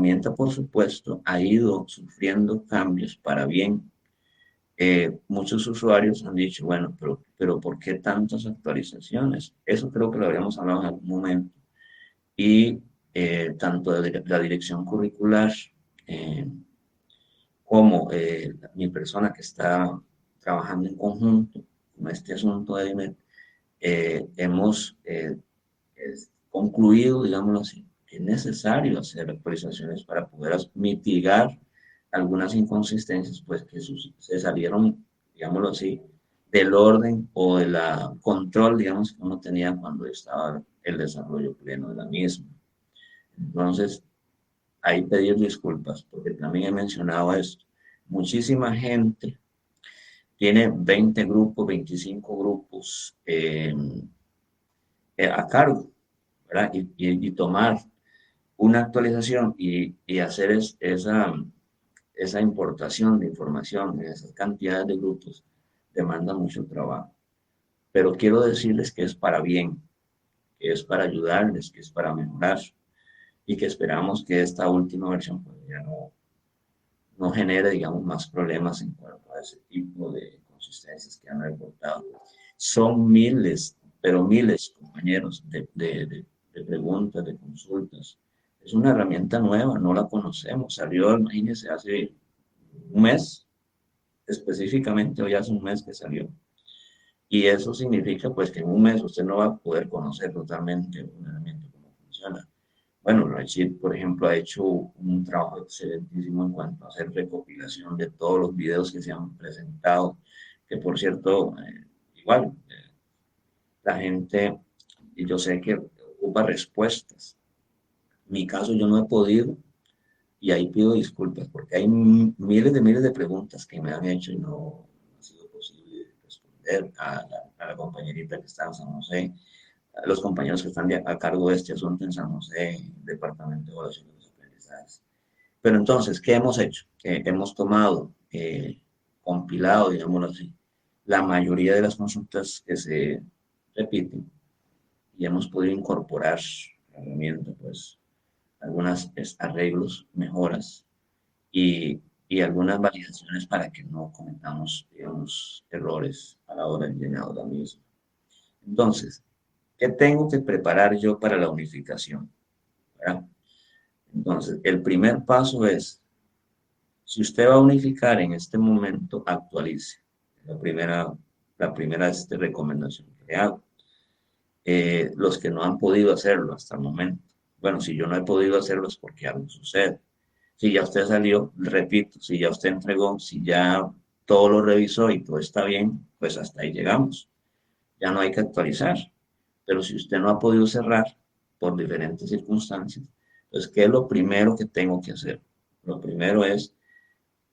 herramienta, por supuesto, ha ido sufriendo cambios para bien. Muchos usuarios han dicho, bueno, pero ¿por qué tantas actualizaciones? Eso creo que lo habríamos hablado en algún momento. Y tanto de la dirección curricular eh, como mi persona que está trabajando en conjunto con este asunto de IMED, hemos concluido, digámoslo así, que es necesario hacer actualizaciones para poder mitigar algunas inconsistencias, pues que se salieron, digámoslo así, del orden o de la control, digamos, que uno tenía cuando estaba el desarrollo pleno de la misma. Entonces, ahí pedir disculpas, porque también he mencionado esto. Muchísima gente tiene 20 grupos, 25 grupos a cargo, ¿verdad? Y tomar una actualización y hacer esa importación de información en esas cantidades de grupos demanda mucho trabajo. Pero quiero decirles que es para bien, que es para ayudarles, que es para mejorar y que esperamos que esta última versión pues, ya no genere, digamos, más problemas en cuanto a ese tipo de consistencias que han reportado. Son miles, pero miles, compañeros, de preguntas, de consultas. Es una herramienta nueva, no la conocemos. Salió, imagínense, hace un mes, específicamente hoy hace un mes que salió. Y eso significa pues que en un mes usted no va a poder conocer totalmente una herramienta cómo funciona. Bueno, Rachid, por ejemplo, ha hecho un trabajo excelentísimo en cuanto a hacer recopilación de todos los videos que se han presentado, que por cierto, igual, la gente, y yo sé que ocupa respuestas. En mi caso yo no he podido, y ahí pido disculpas, porque hay miles de preguntas que me han hecho y no ha sido posible responder a la compañerita que está en San José, a los compañeros que están a cargo de este asunto en San José, Departamento de Evaluación de los Aprendizajes. Pero entonces, ¿qué hemos hecho? Hemos tomado, compilado, digámoslo así, la mayoría de las consultas que se repiten y hemos podido incorporar la herramienta, pues, algunos arreglos, mejoras y algunas validaciones para que no cometamos, digamos, errores a la hora del llenado de la misma. Entonces, ¿qué tengo que preparar yo para la unificación? ¿Verdad? Entonces, el primer paso es, si usted va a unificar en este momento, actualice. La primera recomendación que le hago. Los que no han podido hacerlo hasta el momento. Bueno, si yo no he podido hacerlo es porque algo sucede. Si ya usted salió, repito, si ya usted entregó, si ya todo lo revisó y todo está bien, pues hasta ahí llegamos. Ya no hay que actualizar. Pero si usted no ha podido cerrar por diferentes circunstancias, pues ¿qué es lo primero que tengo que hacer? Lo primero es,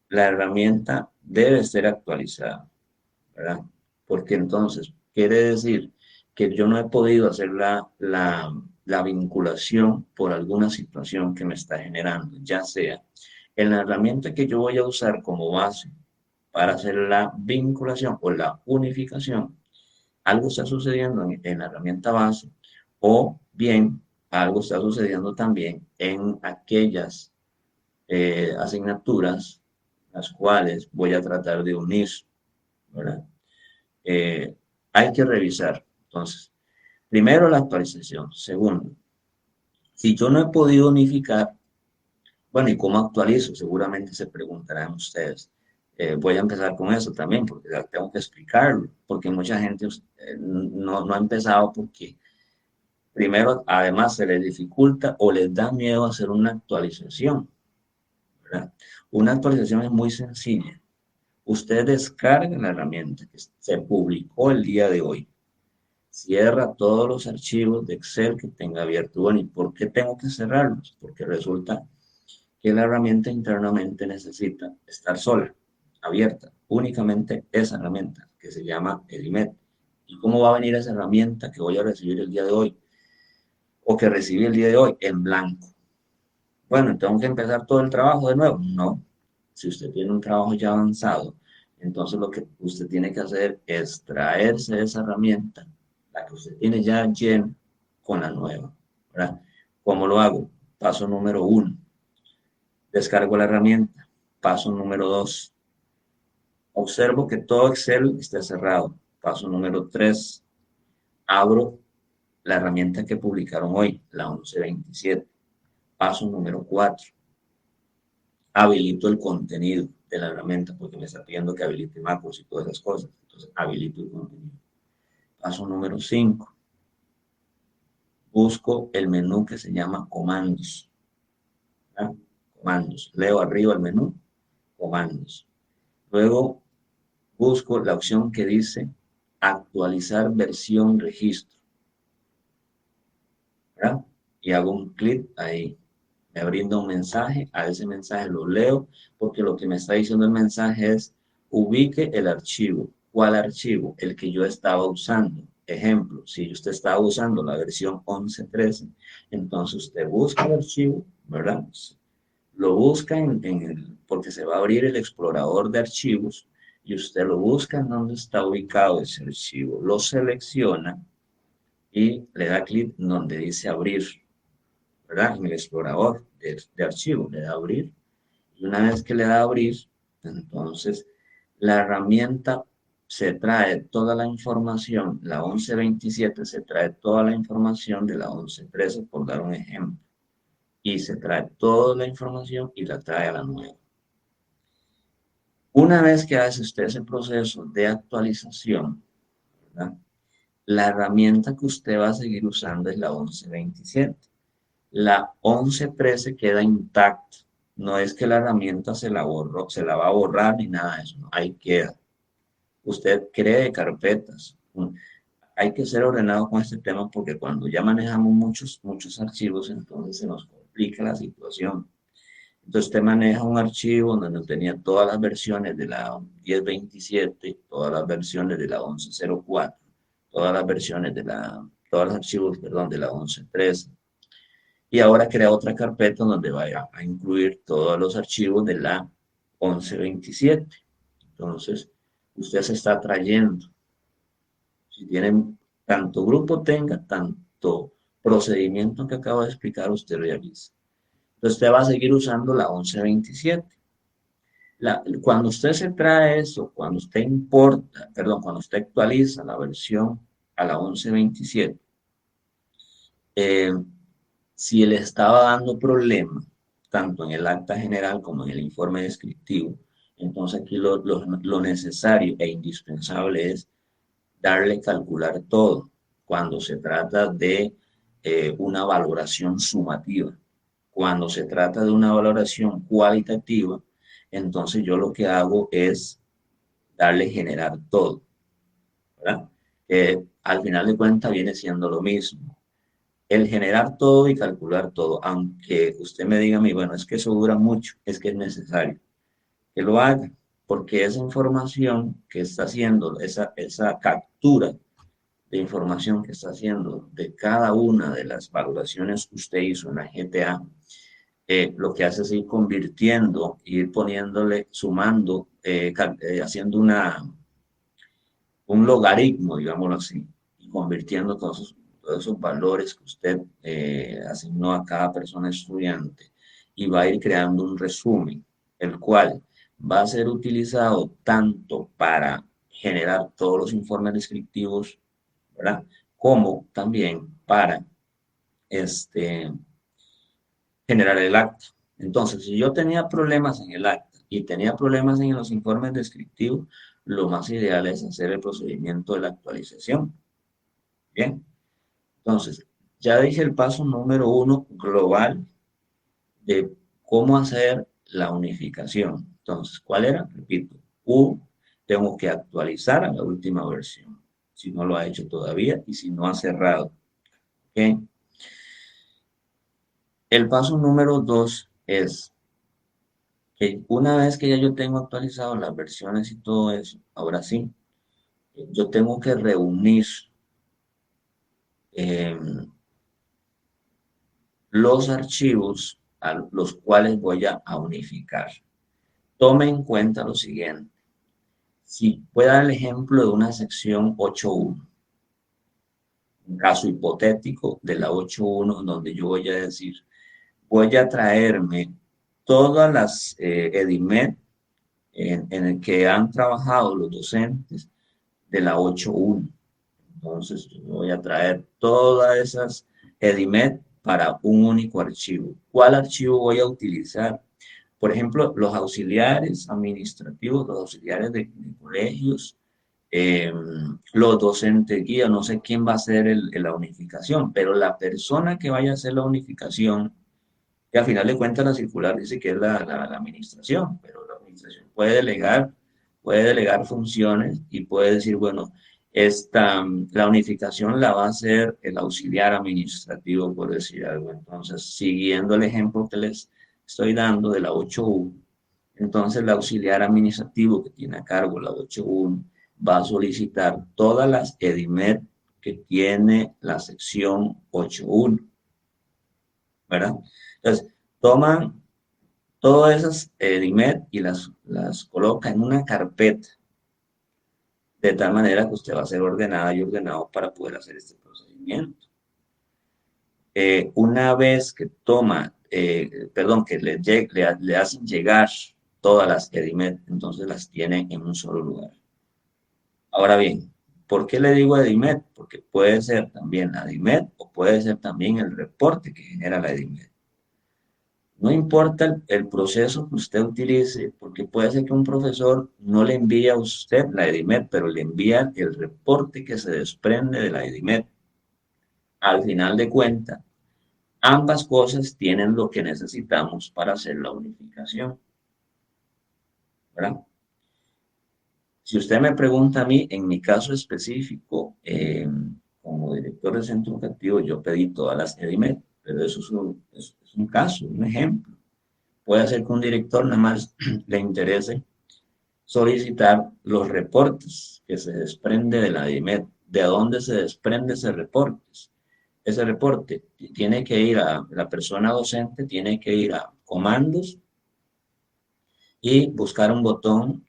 la herramienta debe ser actualizada, ¿verdad? Porque entonces quiere decir que yo no he podido hacer la vinculación por alguna situación que me está generando, ya sea en la herramienta que yo voy a usar como base para hacer la vinculación o la unificación, algo está sucediendo en la herramienta base o bien algo está sucediendo también en aquellas asignaturas las cuales voy a tratar de unir, ¿verdad? Eh, hay que revisar. Entonces, primero la actualización. Segundo, si yo no he podido unificar, bueno, ¿y cómo actualizo? Seguramente se preguntarán ustedes. Voy a empezar con eso también, porque tengo que explicarlo, porque mucha gente no ha empezado porque primero, además, se les dificulta o les da miedo hacer una actualización, ¿verdad? Una actualización es muy sencilla. Usted descarga la herramienta que se publicó el día de hoy. Cierra todos los archivos de Excel que tenga abierto. Bueno, ¿y por qué tengo que cerrarlos? Porque resulta que la herramienta internamente necesita estar sola, abierta, únicamente esa herramienta que se llama Edimet. ¿Y cómo va a venir esa herramienta que voy a recibir el día de hoy o que recibí el día de hoy en blanco? Bueno, tengo que empezar todo el trabajo de nuevo. No, si usted tiene un trabajo ya avanzado, entonces lo que usted tiene que hacer es traerse esa herramienta, la que usted tiene ya llena, con la nueva, ¿verdad? ¿Cómo lo hago? Paso número 1. Descargo la herramienta. Paso número 2. Observo que todo Excel está cerrado. Paso número 3. Abro la herramienta que publicaron hoy, la 1127. Paso número 4. Habilito el contenido de la herramienta porque me está pidiendo que habilite macros y todas esas cosas. Entonces, habilito el contenido. Paso número 5. Busco el menú que se llama comandos. ¿Verdad? Comandos. Leo arriba el menú, comandos. Luego busco la opción que dice actualizar versión registro. ¿Verdad? Y hago un clic ahí. Me brinda un mensaje, a ese mensaje lo leo, porque lo que me está diciendo el mensaje es ubique el archivo. ¿Cuál archivo? El que yo estaba usando. Ejemplo, si usted estaba usando la versión 11.13, entonces usted busca el archivo, ¿verdad? Lo busca porque se va a abrir el explorador de archivos y usted lo busca en donde está ubicado ese archivo. Lo selecciona y le da clic donde dice abrir, ¿verdad? En el explorador de archivos, le da abrir. Y una vez que le da abrir, entonces la herramienta se trae toda la información, la 1127 se trae toda la información de la 1113, por dar un ejemplo, y se trae toda la información y la trae a la nueva. Una vez que hace usted ese proceso de actualización, ¿verdad? La herramienta que usted va a seguir usando es la 1127. La 11.13 queda intacta. No es que la herramienta se la borró, se la va a borrar ni nada de eso. No, ahí queda. Usted cree carpetas. Hay que ser ordenado con este tema porque cuando ya manejamos muchos archivos, entonces se nos complica la situación. Entonces usted maneja un archivo donde tenía todas las versiones de la 10.27, todas las versiones de la 11.04, todos los archivos, perdón, de la 11.13. Y ahora crea otra carpeta donde vaya a incluir todos los archivos de la 11.27. Entonces, usted se está trayendo. Si tienen tanto grupo tenga, tanto procedimiento que acabo de explicar, usted realiza. Entonces, usted va a seguir usando la 11.27. Cuando usted se trae eso, cuando usted importa, perdón, cuando usted actualiza la versión a la 11.27, eh, si le estaba dando problema, tanto en el acta general como en el informe descriptivo, entonces aquí lo necesario e indispensable es darle calcular todo cuando se trata de una valoración sumativa. Cuando se trata de una valoración cualitativa, entonces yo lo que hago es darle generar todo, ¿verdad? Al final de cuentas viene siendo lo mismo. El generar todo y calcular todo, aunque usted me diga a mí, bueno, es que eso dura mucho, es que es necesario que lo haga, porque esa información que está haciendo, esa captura de información que está haciendo de cada una de las valoraciones que usted hizo en la GTA, lo que hace es ir convirtiendo, ir poniéndole, sumando, haciendo un logaritmo, digámoslo así, y convirtiendo todos esos valores que usted asignó a cada persona estudiante y va a ir creando un resumen, el cual va a ser utilizado tanto para generar todos los informes descriptivos, ¿verdad? Como también para este, generar el acta. Entonces, si yo tenía problemas en el acta y tenía problemas en los informes descriptivos, lo más ideal es hacer el procedimiento de la actualización. Bien, entonces, ya dije el paso número 1 global de cómo hacer la unificación. Entonces, ¿cuál era? Repito, tengo que actualizar a la última versión, si no lo ha hecho todavía y si no ha cerrado. ¿Ok? El paso número 2 es que una vez que ya yo tengo actualizado las versiones y todo eso, ahora sí, yo tengo que reunir eh, los archivos a los cuales voy a unificar. Tome en cuenta lo siguiente. Si puede dar el ejemplo de una sección 8.1, un caso hipotético de la 8.1, donde yo voy a decir, voy a traerme todas las EDIMED en el que han trabajado los docentes de la 8.1. Entonces, yo voy a traer todas esas EDIMED para un único archivo. ¿Cuál archivo voy a utilizar? Por ejemplo, los auxiliares administrativos, los auxiliares de colegios, eh, los docentes guía, no sé quién va a hacer la unificación, pero la persona que vaya a hacer la unificación, que al final de cuentas la circular dice que es la administración, pero la administración puede delegar funciones y puede decir, bueno, la unificación la va a hacer el auxiliar administrativo, por decir algo. Entonces, siguiendo el ejemplo que les estoy dando de la 8.1, entonces el auxiliar administrativo que tiene a cargo la 8.1 va a solicitar todas las EDIMED que tiene la sección 8.1, ¿verdad? Entonces, toman todas esas EDIMED y las coloca en una carpeta, de tal manera que usted va a ser ordenada y ordenado para poder hacer este procedimiento. Una vez que que le hacen llegar todas las EDIMED, entonces las tiene en un solo lugar. Ahora bien, ¿por qué le digo EDIMED? Porque puede ser también la EDIMED o puede ser también el reporte que genera la EDIMED. No importa el proceso que usted utilice, porque puede ser que un profesor no le envíe a usted la EDIMED, pero le envía el reporte que se desprende de la EDIMED. Al final de cuentas, ambas cosas tienen lo que necesitamos para hacer la unificación, ¿verdad? Si usted me pregunta a mí, en mi caso específico, como director de centro educativo, yo pedí todas las EDIMED, pero eso es un caso, un ejemplo. Puede ser que un director nada más le interese solicitar los reportes que se desprende de la EDIMED. ¿De dónde se desprende ese reporte? Ese reporte tiene que ir a la persona docente, tiene que ir a comandos y buscar un botón,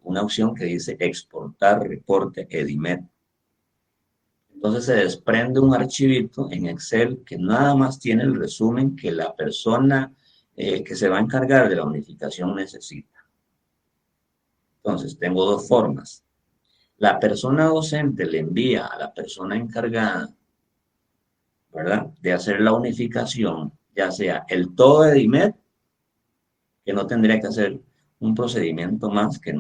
una opción que dice exportar reporte EDIMED. Entonces se desprende un archivito en Excel que nada más tiene el resumen que la persona que se va a encargar de la unificación necesita. Entonces tengo dos formas. La persona docente le envía a la persona encargada, ¿verdad?, de hacer la unificación, ya sea el todo EDIMED, que no tendría que hacer un procedimiento más que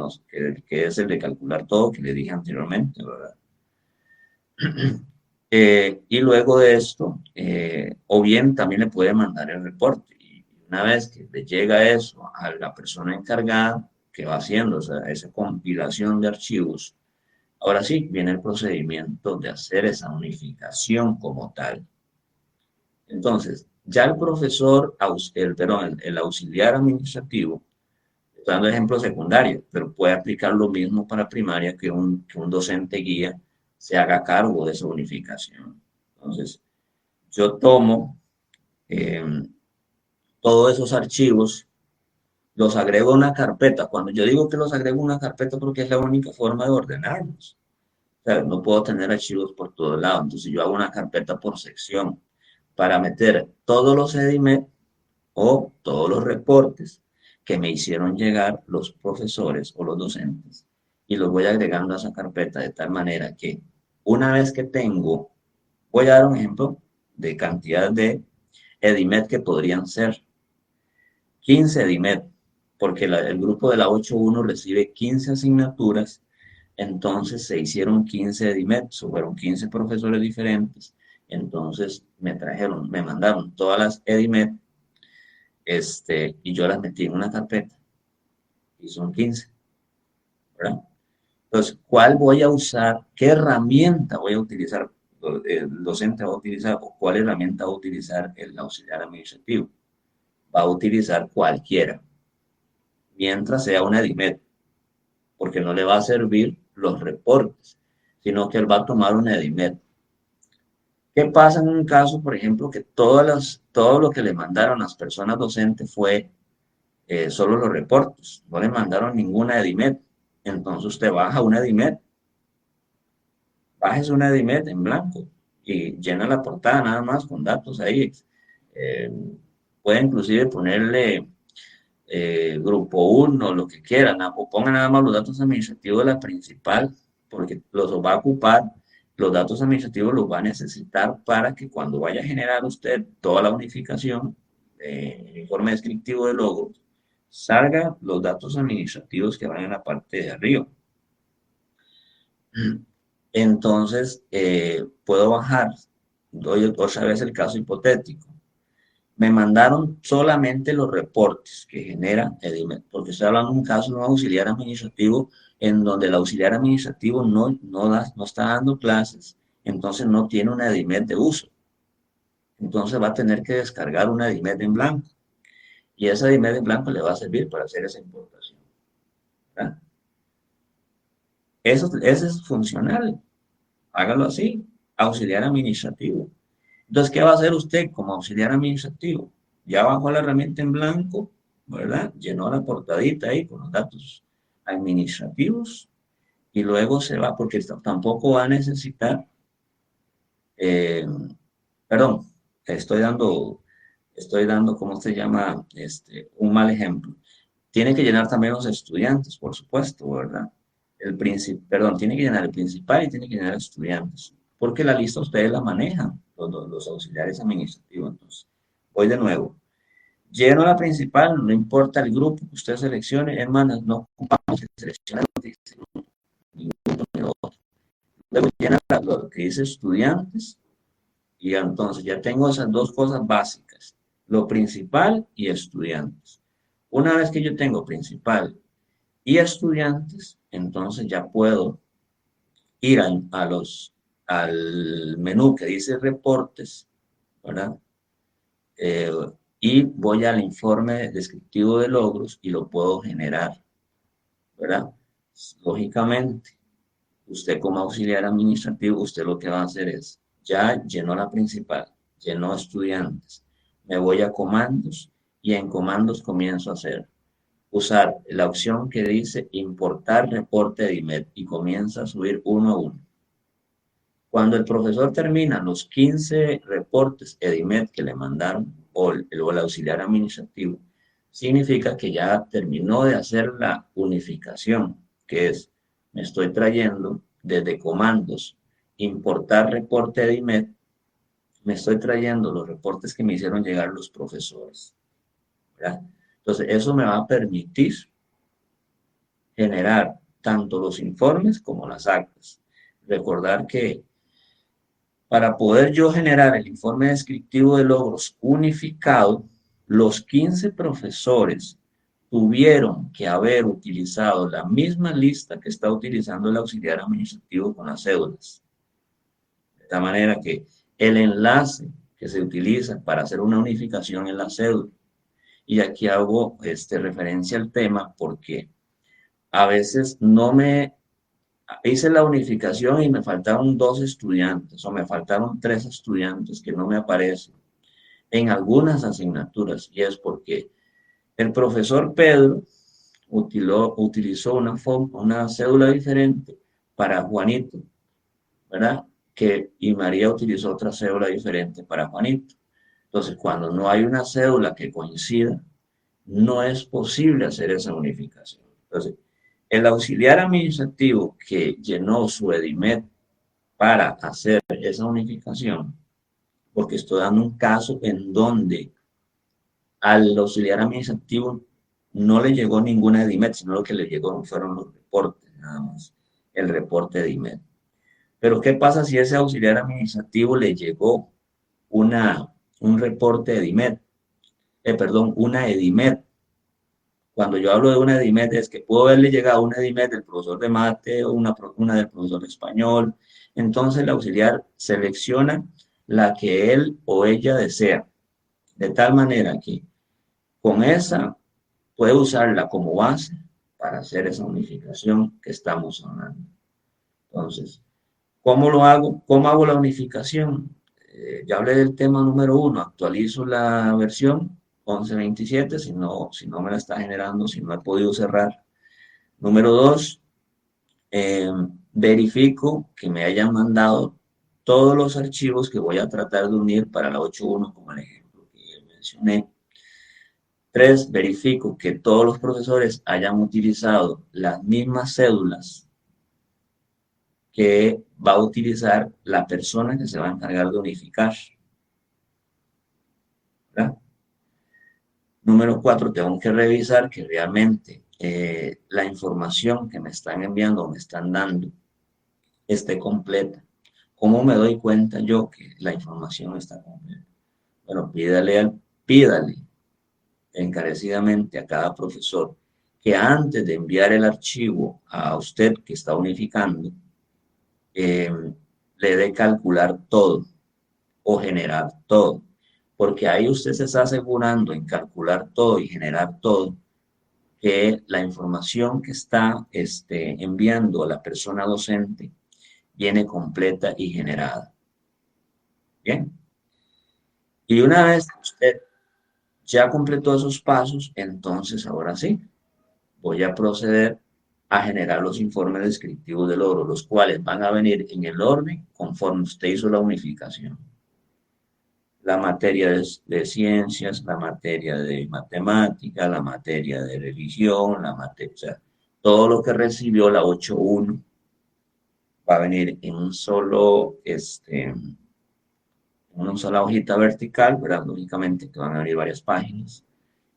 es el de calcular todo que le dije anteriormente, ¿verdad? Y luego de esto, o bien también le puede mandar el reporte. Y una vez que le llega eso a la persona encargada que va haciendo esa compilación de archivos, ahora sí viene el procedimiento de hacer esa unificación como tal. Entonces, ya el profesor, el auxiliar administrativo, estoy dando ejemplo secundario, pero puede aplicar lo mismo para primaria que un docente guía se haga cargo de esa unificación. Entonces, yo tomo eh, todos esos archivos, los agrego a una carpeta. Cuando yo digo que los agrego a una carpeta, porque es la única forma de ordenarlos. O sea, no puedo tener archivos por todos lados. Entonces, yo hago una carpeta por sección para meter todos los EDIMED o todos los reportes que me hicieron llegar los profesores o los docentes y los voy agregando a esa carpeta de tal manera que una vez que tengo, voy a dar un ejemplo de cantidad de EDIMED que podrían ser 15 EDIMED, porque el grupo de la 8.1 recibe 15 asignaturas, entonces se hicieron 15 EDIMED, fueron 15 profesores diferentes, entonces me mandaron todas las EDIMED, y yo las metí en una carpeta y son 15, ¿verdad? Entonces, ¿cuál voy a usar? ¿Qué herramienta voy a utilizar? El docente va a utilizar o cuál herramienta va a utilizar el auxiliar administrativo. Va a utilizar cualquiera, mientras sea una EDIMED, porque no le va a servir los reportes, sino que él va a tomar una EDIMED. ¿Qué pasa en un caso, por ejemplo, que todo lo que le mandaron las personas docentes fue solo los reportes, no le mandaron ninguna EDIMED? Entonces usted baja una EDIMED, bájese una EDIMED en blanco y llena la portada nada más con datos ahí. Eh, Puede inclusive ponerle grupo uno, lo que quieran, o pongan nada más los datos administrativos de la principal, porque los va a ocupar, los datos administrativos los va a necesitar para que cuando vaya a generar usted toda la unificación, el informe descriptivo de logros, salgan los datos administrativos que van en la parte de arriba. Entonces, puedo bajar, doy otra vez el caso hipotético. Me mandaron solamente los reportes que genera Edimet, porque estoy hablando de un caso de un auxiliar administrativo en donde el auxiliar administrativo no está dando clases, entonces no tiene una Edimet de uso. Entonces va a tener que descargar una Edimet en blanco y esa Edimet en blanco le va a servir para hacer esa importación, ¿verdad? Eso es funcional, hágalo así, auxiliar administrativo. Entonces, ¿qué va a hacer usted como auxiliar administrativo? Ya bajó la herramienta en blanco, ¿verdad? Llenó la portadita ahí con los datos administrativos y luego se va, porque tampoco va a necesitar, eh, perdón, estoy dando, ¿cómo se llama? Un mal ejemplo. Tiene que llenar también los estudiantes, por supuesto, ¿verdad? Perdón, tiene que llenar el principal y tiene que llenar estudiantes, porque la lista ustedes la manejan, los auxiliares administrativos. Entonces, voy de nuevo. Lleno la principal, no importa el grupo que usted seleccione, hermanas, no ocupamos que seleccione lo que dice ni uno ni lo otro. Luego llena lo que dice estudiantes y entonces ya tengo esas dos cosas básicas, lo principal y estudiantes. Una vez que yo tengo principal y estudiantes, entonces ya puedo ir al menú que dice reportes, ¿verdad? Eh, y voy al informe descriptivo de logros y lo puedo generar, ¿verdad? Lógicamente, usted como auxiliar administrativo, usted lo que va a hacer es, ya llenó la principal, llenó estudiantes, me voy a comandos y en comandos comienzo a usar la opción que dice importar reporte de IMED y comienza a subir uno a uno. Cuando el profesor termina los 15 reportes EDIMED que le mandaron o el auxiliar administrativo, significa que ya terminó de hacer la unificación, que es, me estoy trayendo desde comandos, importar reporte EDIMED, me estoy trayendo los reportes que me hicieron llegar los profesores, ¿verdad? Entonces, eso me va a permitir generar tanto los informes como las actas. Recordar que para poder yo generar el informe descriptivo de logros unificado, los 15 profesores tuvieron que haber utilizado la misma lista que está utilizando el auxiliar administrativo con las cédulas. De esta manera que el enlace que se utiliza para hacer una unificación en la cédula, y aquí hago referencia al tema porque a veces no me hice la unificación y me faltaron 2 estudiantes o me faltaron 3 estudiantes que no me aparecen en algunas asignaturas y es porque el profesor Pedro utilizó una cédula diferente para Juanito, ¿verdad? Y María utilizó otra cédula diferente para Juanito. Entonces, cuando no hay una cédula que coincida, no es posible hacer esa unificación. Entonces, el auxiliar administrativo que llenó su EDIMED para hacer esa unificación, porque estoy dando un caso en donde al auxiliar administrativo no le llegó ninguna EDIMED, sino lo que le llegó fueron los reportes, nada más, el reporte EDIMED. Pero ¿qué pasa si ese auxiliar administrativo le llegó un reporte EDIMED? Perdón, una EDIMED. Cuando yo hablo de una EDIMED es que pudo haberle llegado una EDIMED del profesor de mate o una del profesor de español. Entonces el auxiliar selecciona la que él o ella desea, de tal manera que con esa puede usarla como base para hacer esa unificación que estamos hablando. Entonces, ¿cómo lo hago? ¿Cómo hago la unificación? Ya hablé del tema número 1, actualizo la versión 11.27, si no me la está generando, si no he podido cerrar. Número 2, verifico que me hayan mandado todos los archivos que voy a tratar de unir para la 8.1, como el ejemplo que mencioné. 3, verifico que todos los profesores hayan utilizado las mismas cédulas que va a utilizar la persona que se va a encargar de unificar, ¿verdad? Número 4, tengo que revisar que realmente la información que me están enviando o me están dando esté completa. ¿Cómo me doy cuenta yo que la información está completa? Bueno, pídale encarecidamente a cada profesor que antes de enviar el archivo a usted que está unificando, eh, le dé calcular todo o generar todo. Porque ahí usted se está asegurando en calcular todo y generar todo, que la información que está enviando a la persona docente viene completa y generada. Bien. Y una vez que usted ya completó esos pasos, entonces ahora sí, voy a proceder a generar los informes descriptivos del logro, los cuales van a venir en el orden conforme usted hizo la unificación. La materia de ciencias, la materia de matemática, la materia de religión, la materia, o sea, todo lo que recibió la 8.1 va a venir en un solo, en una sola hojita vertical, ¿verdad? Lógicamente que van a venir varias páginas.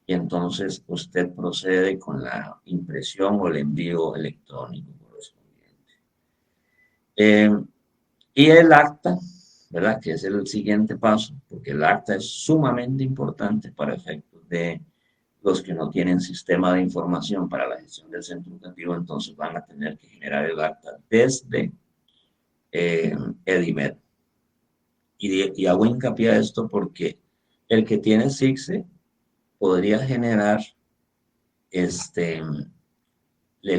Y entonces usted procede con la impresión o el envío electrónico correspondiente. Eh, y el acta, ¿verdad? Que es el siguiente paso, porque el acta es sumamente importante para efectos de los que no tienen sistema de información para la gestión del centro educativo, entonces van a tener que generar el acta desde Edimed. Y hago hincapié a esto porque el que tiene SIGSE podría generar el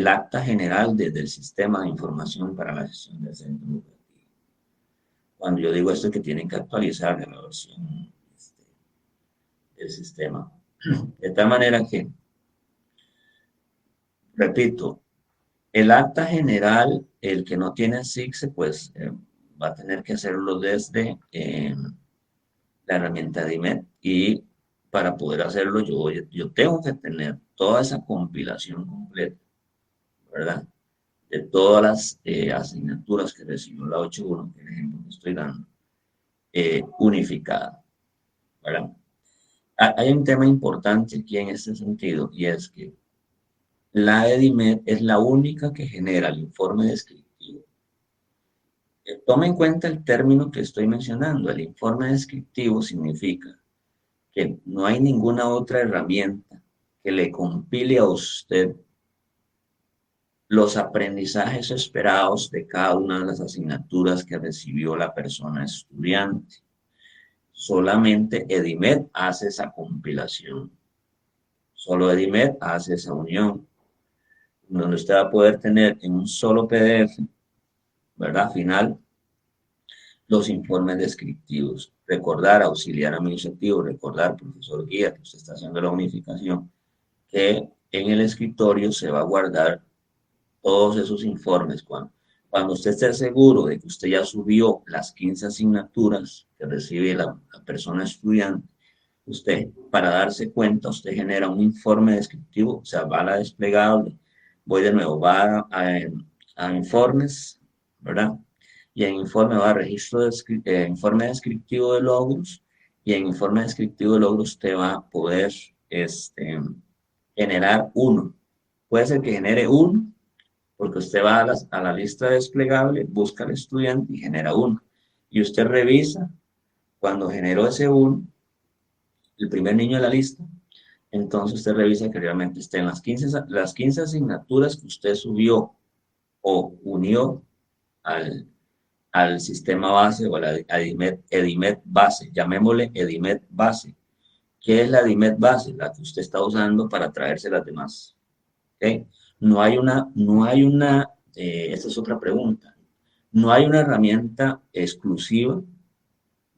acta general desde el sistema de información para la gestión del centro educativo. Cuando yo digo esto es que tienen que actualizar la versión del sistema. De tal manera que, repito, el acta general, el que no tiene SIGSE, pues va a tener que hacerlo desde la herramienta de IMED y para poder hacerlo yo tengo que tener toda esa compilación completa, ¿verdad? De todas las asignaturas que recibió la 8.1, que es el ejemplo que estoy dando, unificada, ¿verdad? Hay un tema importante aquí en este sentido y es que la EDIMED es la única que genera el informe descriptivo. Tome en cuenta el término que estoy mencionando. El informe descriptivo significa que no hay ninguna otra herramienta que le compile a usted los aprendizajes esperados de cada una de las asignaturas que recibió la persona estudiante. Solamente EDIMED hace esa compilación. Solo EDIMED hace esa unión, donde usted va a poder tener en un solo PDF, ¿verdad? Final, los informes descriptivos. Recordar, auxiliar administrativo, recordar, profesor guía, que usted está haciendo la unificación, que en el escritorio se va a guardar todos esos informes. Cuando usted esté seguro de que usted ya subió las 15 asignaturas que recibe la persona estudiante, usted, para darse cuenta, usted genera un informe descriptivo, o sea, va a la desplegable, voy de nuevo, va a informes, ¿verdad? Y en informe va a registro de informe descriptivo de logros, y en informe descriptivo de logros usted va a poder generar uno. Puede ser que genere uno, porque usted va a la lista desplegable, busca al estudiante y genera uno. Y usted revisa cuando generó ese uno, el primer niño de la lista, entonces usted revisa que realmente estén las 15 asignaturas que usted subió o unió al sistema base o a la EDIMED base, llamémosle EDIMED base. ¿Qué es la EDIMED base? La que usted está usando para traerse las demás. ¿Okay? Esta es otra pregunta. No hay una herramienta exclusiva,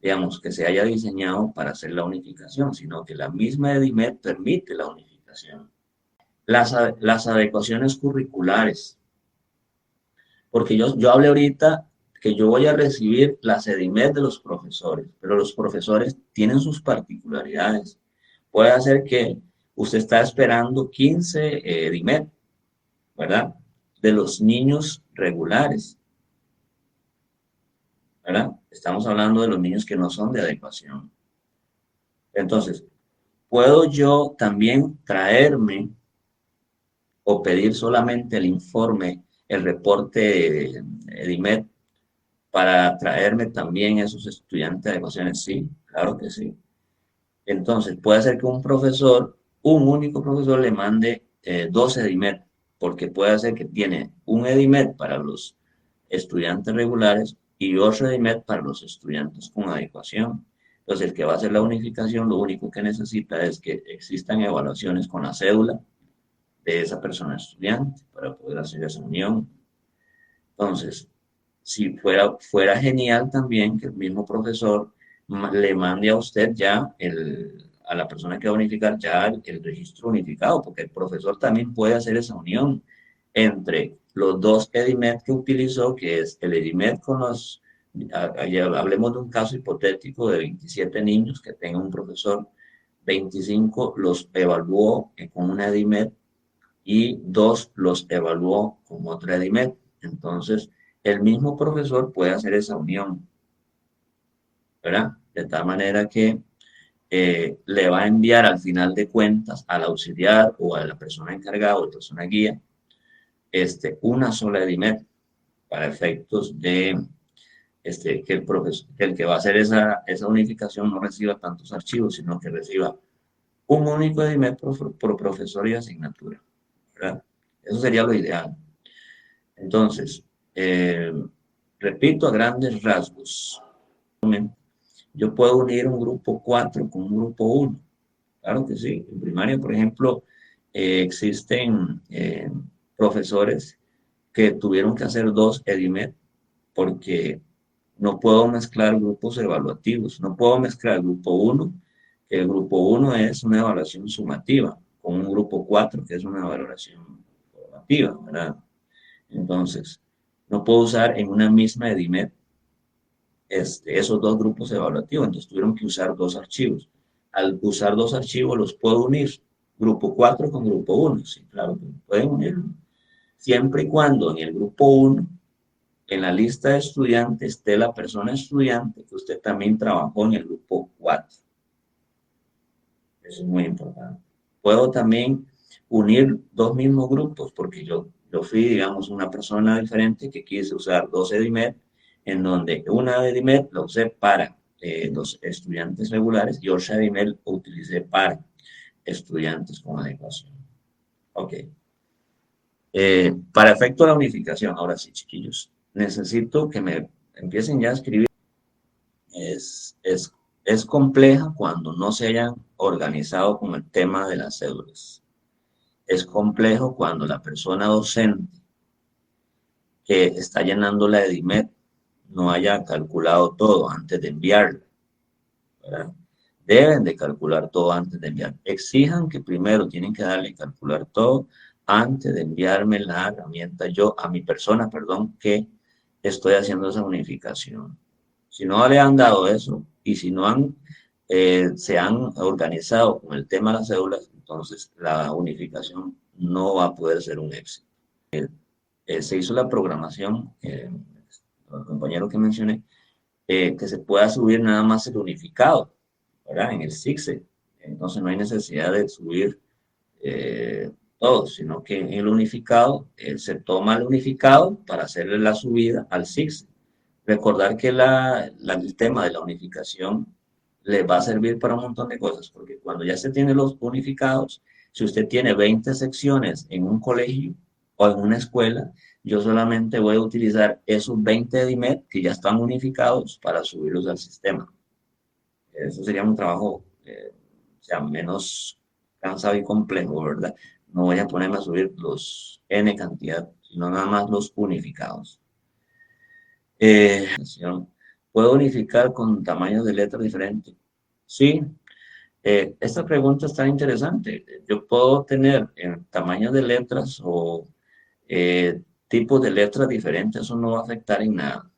digamos, que se haya diseñado para hacer la unificación, sino que la misma EDIMED permite la unificación. Las adecuaciones curriculares, porque yo hablé ahorita que yo voy a recibir las EDIMED de los profesores, pero los profesores tienen sus particularidades. Puede hacer que usted está esperando 15 DIMED, ¿verdad? De los niños regulares, ¿verdad? Estamos hablando de los niños que no son de adecuación. Entonces, ¿puedo yo también traerme o pedir solamente el informe, el reporte DIMED para traerme también esos estudiantes de adecuaciones? Sí, claro que sí. Entonces, puede ser que un profesor, un único profesor, le mande 12 EDIMED, porque puede ser que tiene un EDIMED para los estudiantes regulares y otro EDIMED para los estudiantes con adecuación. Entonces, el que va a hacer la unificación, lo único que necesita es que existan evaluaciones con la cédula de esa persona estudiante para poder hacer esa unión. Entonces, si fuera genial también que el mismo profesor le mande a usted ya a la persona que va a unificar ya el registro unificado, porque el profesor también puede hacer esa unión entre los dos EDIMED que utilizó, que es el EDIMED con los, hablemos de un caso hipotético de 27 niños que tenga un profesor, 25 los evaluó con una EDIMED y 2 los evaluó con otra EDIMED. Entonces, el mismo profesor puede hacer esa unión, ¿verdad? De tal manera que le va a enviar al final de cuentas al auxiliar o a la persona encargada o la persona guía una sola EDIMED para efectos de que el profesor, que el que va a hacer esa unificación no reciba tantos archivos, sino que reciba un único EDIMED por profesor y asignatura, ¿verdad? Eso sería lo ideal. Entonces, eh, repito a grandes rasgos, yo puedo unir un grupo 4 con un grupo 1. Claro que sí. En primaria, por ejemplo, existen profesores que tuvieron que hacer 2 EDIMED porque no puedo mezclar grupos evaluativos. No puedo mezclar el grupo 1, que el grupo 1 es una evaluación sumativa, con un grupo 4, que es una evaluación formativa, ¿verdad? Entonces, no puedo usar en una misma EDIMED esos dos grupos evaluativos, entonces tuvieron que usar 2 archivos. Al usar 2 archivos los puedo unir, grupo 4 con grupo 1, sí, claro que pueden unirlo. Siempre y cuando en el grupo 1, en la lista de estudiantes, esté la persona estudiante que usted también trabajó en el grupo 4. Eso es muy importante. Puedo también unir 2 mismos grupos, porque yo fui, digamos, una persona diferente que quise usar 2 EDIMED, en donde una EDIMED la usé para los estudiantes regulares y otra EDIMED la utilicé para estudiantes con adecuación. Ok. Para efecto de la unificación, ahora sí, chiquillos, necesito que me empiecen ya a escribir. Es, es, es compleja cuando no se hayan organizado con el tema de las cédulas. Es complejo cuando la persona docente que está llenando la EDIMED no haya calculado todo antes de enviarla, ¿verdad? Deben de calcular todo antes de enviar. Exijan que primero tienen que darle a calcular todo antes de enviarme la herramienta yo a mi persona, perdón, que estoy haciendo esa unificación. Si no le han dado eso y si no se han organizado con el tema de las cédulas, entonces la unificación no va a poder ser un éxito. Se hizo la programación, el compañero que mencioné, que se pueda subir nada más el unificado, ¿verdad? En el SIGSE. Entonces no hay necesidad de subir todo, sino que en el unificado se toma el unificado para hacerle la subida al SIGSE. Recordar que el tema de la unificación le va a servir para un montón de cosas, porque cuando ya se tiene los unificados, si usted tiene 20 secciones en un colegio o en una escuela, yo solamente voy a utilizar esos 20 EDIMED que ya están unificados para subirlos al sistema. Eso sería un trabajo menos cansado y complejo, ¿verdad? No voy a ponerme a subir los N cantidad, sino nada más los unificados. ¿Puedo unificar con tamaños de letras diferentes? Sí. Esta pregunta está interesante. Yo puedo tener tamaños de letras o tipos de letras diferentes, eso no va a afectar en nada.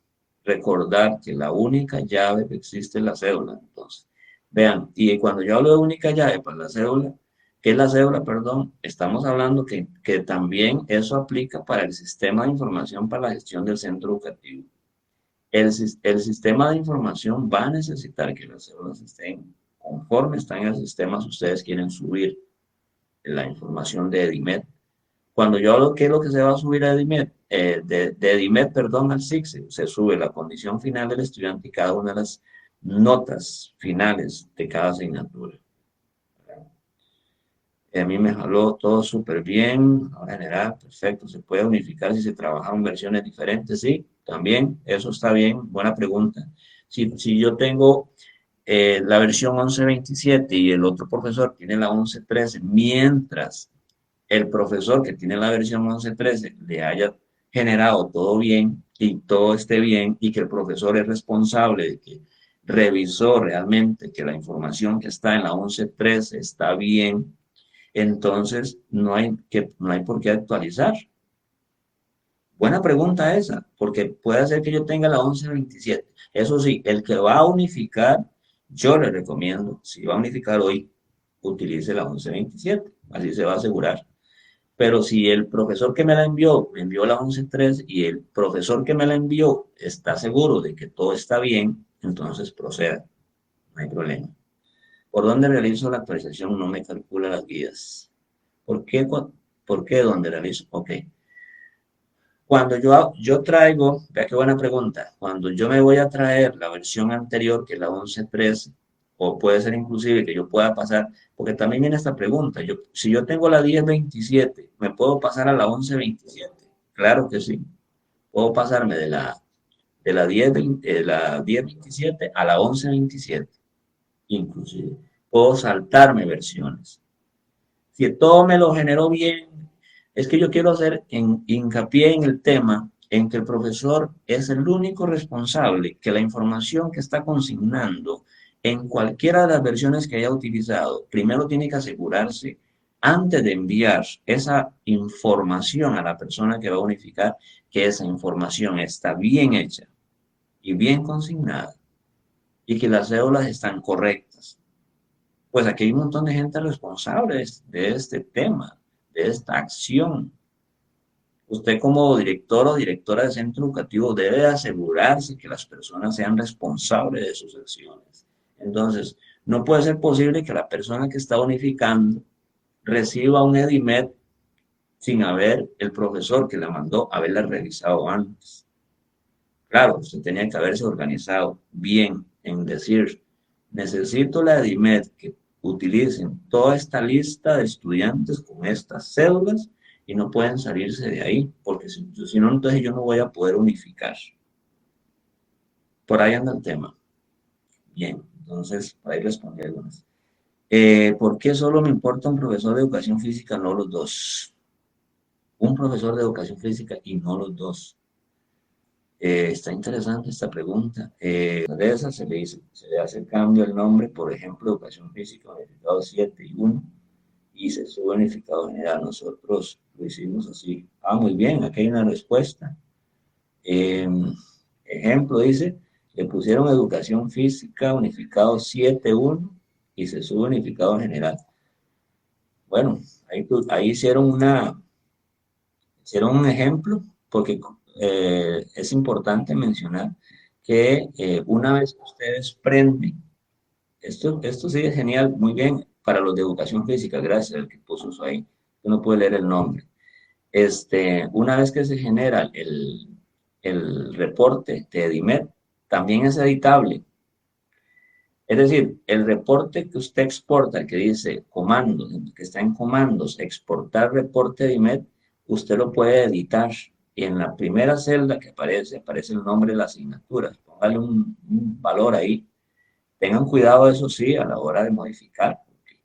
Recordar que la única llave que existe es la cédula. Entonces, vean, y cuando yo hablo de única llave para la cédula, ¿Qué es la cédula? Perdón. Estamos hablando que también eso aplica para el sistema de información para la gestión del centro educativo. El sistema de información va a necesitar que las células estén conforme están en el sistema si ustedes quieren subir la información de EDIMED. Cuando yo hablo qué es lo que se va a subir a EDIMED, de EDIMED, perdón, al SICSE, se sube la condición final del estudiante y cada una de las notas finales de cada asignatura. A mí me jaló todo súper bien, ahora general, perfecto, se puede unificar si se trabaja en versiones diferentes, sí, también, eso está bien, buena pregunta. Si yo tengo la versión 11.27 y el otro profesor tiene la 11.13, mientras el profesor que tiene la versión 11.13 le haya generado todo bien y todo esté bien y que el profesor es responsable de que revisó realmente que la información que está en la 11.13 está bien, entonces no hay por qué actualizar. Buena pregunta esa, porque puede ser que yo tenga la 11.27. Eso sí, el que va a unificar, yo le recomiendo, si va a unificar hoy, utilice la 11.27, así se va a asegurar. Pero si el profesor que me envió la 11.3 y el profesor que me la envió está seguro de que todo está bien, entonces proceda, no hay problema. ¿Por dónde realizo la actualización? No me calcula las guías. ¿Por qué? ¿Por qué dónde realizo? Ok. Cuando yo traigo, vea qué buena pregunta, cuando yo me voy a traer la versión anterior, que es la 11.3, o puede ser inclusive que yo pueda pasar, porque también viene esta pregunta, si yo tengo la 10.27, ¿me puedo pasar a la 11.27? Claro que sí, puedo pasarme de la 10.27 a la 11.27, inclusive. Puedo saltarme versiones. Si todo me lo generó bien, es que yo quiero hacer hincapié en el tema en que el profesor es el único responsable que la información que está consignando en cualquiera de las versiones que haya utilizado, primero tiene que asegurarse antes de enviar esa información a la persona que va a unificar que esa información está bien hecha y bien consignada y que las cédulas están correctas. Pues aquí hay un montón de gente responsable de este tema, de esta acción. Usted como director o directora de centro educativo debe asegurarse que las personas sean responsables de sus acciones. Entonces, no puede ser posible que la persona que está unificando reciba un EDIMED sin haber el profesor que la mandó haberla revisado antes. Claro, usted tenía que haberse organizado bien en decir, necesito la EDIMED que utilicen toda esta lista de estudiantes con estas cédulas y no pueden salirse de ahí, porque si no, entonces yo no voy a poder unificar. Por ahí anda el tema. Bien, entonces, por ahí respondí algunas. ¿Por qué solo me importa un profesor de educación física, no los dos? Un profesor de educación física y no los dos. Está interesante esta pregunta. De esa se le hace cambio el nombre, por ejemplo, Educación Física Unificado 7 y 1, y se sube Unificado General. Nosotros lo hicimos así. Ah, muy bien, aquí hay una respuesta. Eh, Ejemplo, dice, le pusieron Educación Física Unificado 7.1 y se sube Unificado General. Bueno, ahí hicieron un ejemplo, porque es importante mencionar que una vez que ustedes prenden, esto sí es genial, muy bien, para los de educación física, gracias al que puso eso ahí, uno puede leer el nombre. Una vez que se genera el reporte de EDIMED, también es editable. Es decir, el reporte que usted exporta, que dice comandos, que está en comandos, exportar reporte de IMED, usted lo puede editar. Y en la primera celda que aparece el nombre de la asignatura. Póngale un valor ahí. Tengan cuidado, eso sí, a la hora de modificar, porque,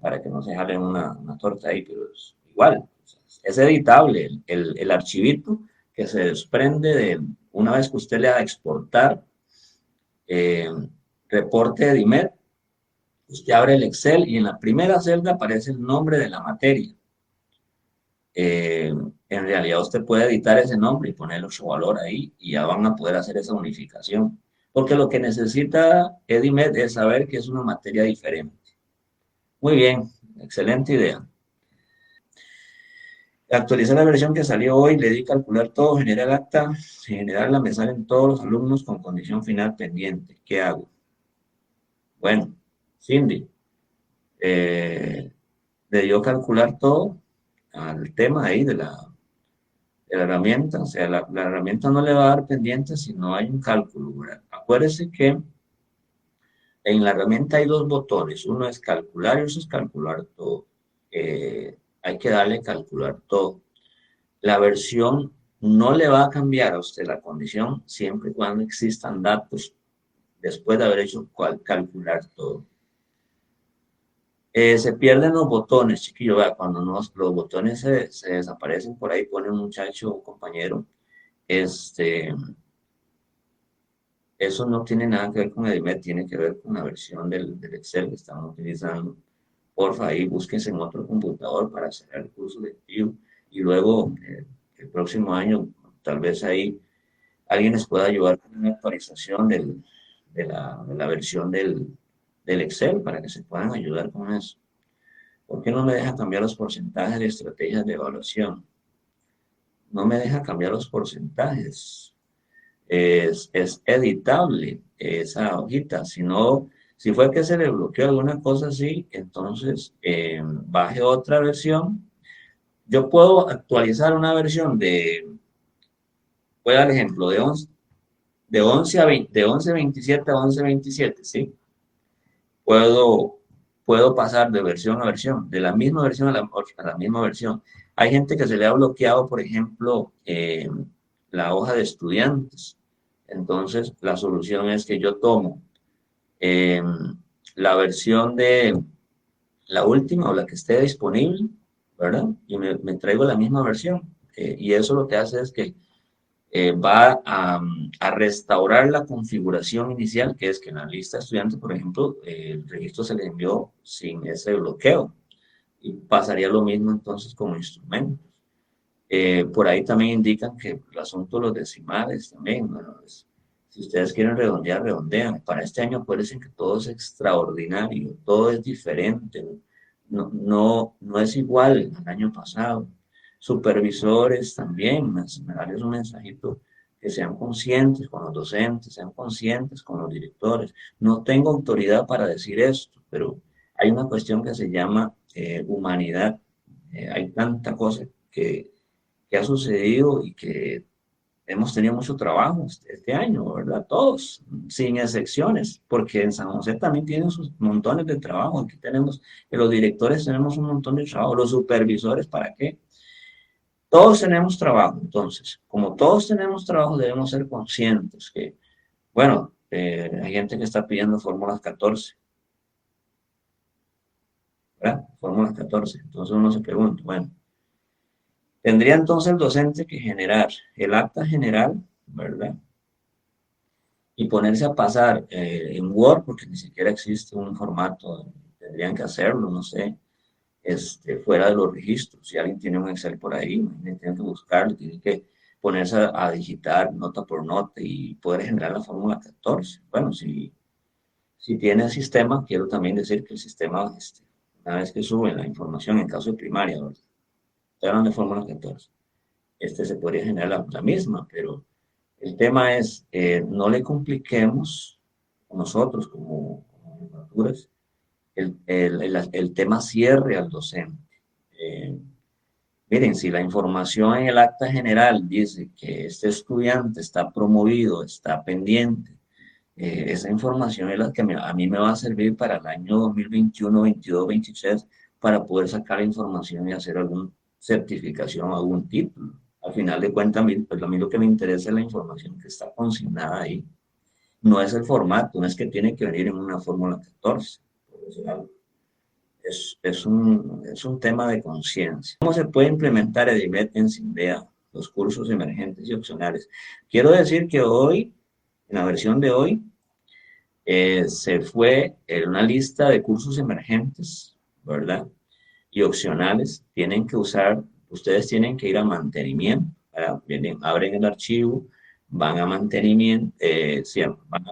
para que no se jale una torta ahí, pero es igual. Es editable el archivito que se desprende de una vez que usted le da a exportar eh, reporte de DIMED, usted abre el Excel y en la primera celda aparece el nombre de la materia. En realidad usted puede editar ese nombre y ponerle su valor ahí y ya van a poder hacer esa unificación. Porque lo que necesita EDIMED es saber que es una materia diferente. Muy bien, excelente idea. Actualizar la versión que salió hoy, le di calcular todo, generar acta, generarla, me salen todos los alumnos con condición final pendiente. ¿Qué hago? Bueno, Cindy, eh, le dio calcular todo al tema ahí de la herramienta. O sea, la herramienta no le va a dar pendiente si no hay un cálculo, ¿verdad? Acuérdese que en la herramienta hay dos botones. Uno es calcular y otro es calcular todo. Hay que darle calcular todo. La versión no le va a cambiar a usted la condición siempre y cuando existan datos después de haber hecho calcular todo. Se pierden los botones, chiquillo, vea, cuando los botones se desaparecen por ahí, pone un muchacho, un compañero, este, eso no tiene nada que ver con Edimet, tiene que ver con la versión del Excel que estamos utilizando. Porfa, ahí búsquense en otro computador para hacer el curso lectivo y luego el próximo año, tal vez ahí alguien les pueda ayudar con una actualización de la versión del Excel para que se puedan ayudar con eso. ¿Por qué no me deja cambiar los porcentajes de estrategias de evaluación? No me deja cambiar los porcentajes. Es editable esa hojita. Si no, si fue que se le bloqueó alguna cosa así, entonces baje otra versión. Yo puedo actualizar una versión voy a dar ejemplo, de 11.27 a 11.27, ¿sí? Puedo, puedo pasar de versión a versión, de la misma versión a la misma versión. Hay gente que se le ha bloqueado, por ejemplo, la hoja de estudiantes. Entonces, la solución es que yo tomo eh, la versión de la última o la que esté disponible, ¿verdad? Y me traigo la misma versión. Y eso lo que hace es que va a restaurar la configuración inicial, que es que en la lista de estudiantes, por ejemplo, el registro se le envió sin ese bloqueo. Y pasaría lo mismo entonces como instrumentos. Por ahí también indican que el asunto de los decimales también, bueno, si ustedes quieren redondear, redondean. Para este año acuérdense que todo es extraordinario, todo es diferente, no es igual al año pasado. Supervisores también, me darles un mensajito que sean conscientes con los docentes, sean conscientes con los directores. No tengo autoridad para decir esto, pero hay una cuestión que se llama humanidad. Hay tanta cosa que ha sucedido y que hemos tenido mucho trabajo este año, ¿verdad? Todos, sin excepciones, porque en San José también tienen sus montones de trabajo. Aquí tenemos, los directores tenemos un montón de trabajo, los supervisores, ¿para qué? Todos tenemos trabajo, entonces, como todos tenemos trabajo, debemos ser conscientes que, bueno, hay gente que está pidiendo fórmulas 14, ¿verdad? Fórmulas 14. Entonces uno se pregunta, bueno, tendría entonces el docente que generar el acta general, ¿verdad? Y ponerse a pasar en Word, porque ni siquiera existe un formato, tendrían que hacerlo, no sé, fuera de los registros. Si alguien tiene un Excel por ahí, tiene que buscarlo, tiene que ponerse a digitar nota por nota y poder generar la fórmula 14. Bueno, si tiene el sistema, quiero también decir que el sistema, una vez que sube la información en caso de primaria, ¿verdad? Estoy hablando de fórmula 14. Se podría generar la misma, pero el tema es, no le compliquemos nosotros como jefaturas el tema cierre al docente. Eh, Miren, si la información en el acta general dice que este estudiante está promovido, está pendiente, esa información es la que a mí me va a servir para el año 2021, 22, 23, para poder sacar la información y hacer alguna certificación, algún título. Al final de cuentas, pues a mí lo que me interesa es la información que está consignada ahí. No es el formato, no es que tiene que venir en una fórmula 14, por decir algo. Es un tema de conciencia. ¿Cómo se puede implementar Edimet en Sindea, los cursos emergentes y opcionales? Quiero decir que hoy, en la versión de hoy, se fue en una lista de cursos emergentes, ¿verdad? Y opcionales. Ustedes tienen que ir a mantenimiento, ¿verdad? Abren el archivo, van a mantenimiento, sí, van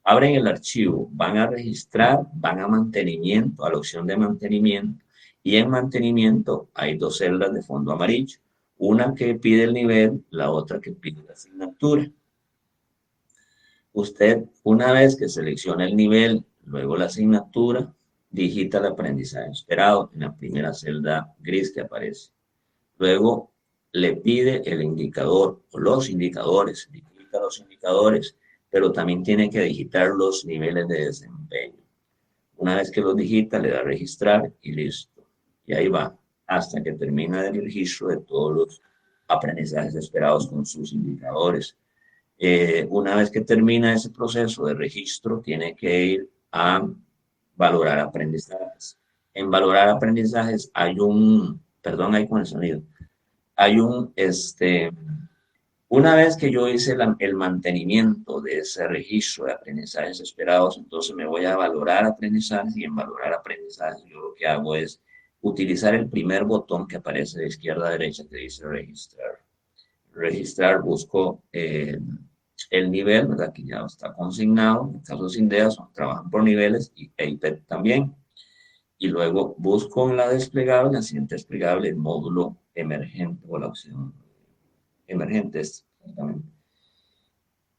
Abren el archivo, van a registrar, van a mantenimiento, a la opción de mantenimiento, y en mantenimiento hay dos celdas de fondo amarillo, una que pide el nivel, la otra que pide la asignatura. Usted, una vez que selecciona el nivel, luego la asignatura, digita el aprendizaje esperado en la primera celda gris que aparece. Luego le pide el indicador o los indicadores, digita los indicadores, pero también tiene que digitar los niveles de desempeño. Una vez que los digita, le da a registrar y listo. Y ahí va, hasta que termina el registro de todos los aprendizajes esperados con sus indicadores. Una vez que termina ese proceso de registro, tiene que ir a valorar aprendizajes. En valorar aprendizajes hay un, perdón, ahí con el sonido, hay un, una vez que yo hice el mantenimiento de ese registro de aprendizajes esperados, entonces me voy a valorar aprendizajes y en valorar aprendizajes yo lo que hago es utilizar el primer botón que aparece de izquierda a derecha que dice registrar. Registrar, busco el nivel, ¿verdad? Que ya está consignado. En caso de Syndeas, trabajan por niveles y EIPED también. Y luego busco en la desplegable, la siguiente desplegable, el módulo emergente o la opción emergente, exactamente.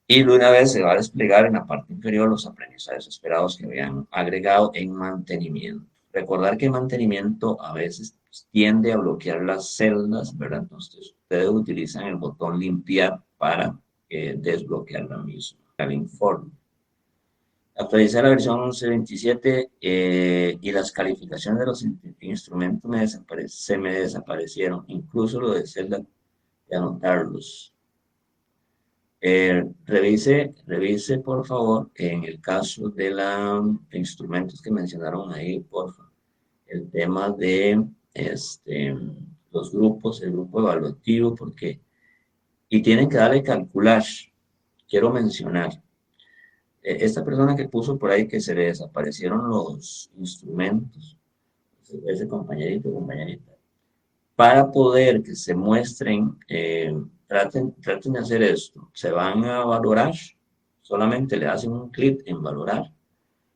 Y una vez se va a desplegar en la parte inferior los aprendizajes esperados que habían agregado en mantenimiento. Recordar que mantenimiento a veces tiende a bloquear las celdas, ¿verdad? Entonces ustedes utilizan el botón limpiar para desbloquear la misma, el informe. Actualicé la versión 11.27 y las calificaciones de los instrumentos se me desaparecieron, incluso lo de celda de anotarlos. Revise por favor en el caso de los instrumentos que mencionaron ahí, por favor, el tema de los grupos, el grupo evaluativo, porque, y tienen que darle calcular, quiero mencionar, esta persona que puso por ahí que se le desaparecieron los instrumentos, ese compañerito, compañerita, para poder que se muestren, traten de hacer esto, se van a valorar, solamente le hacen un clic en valorar,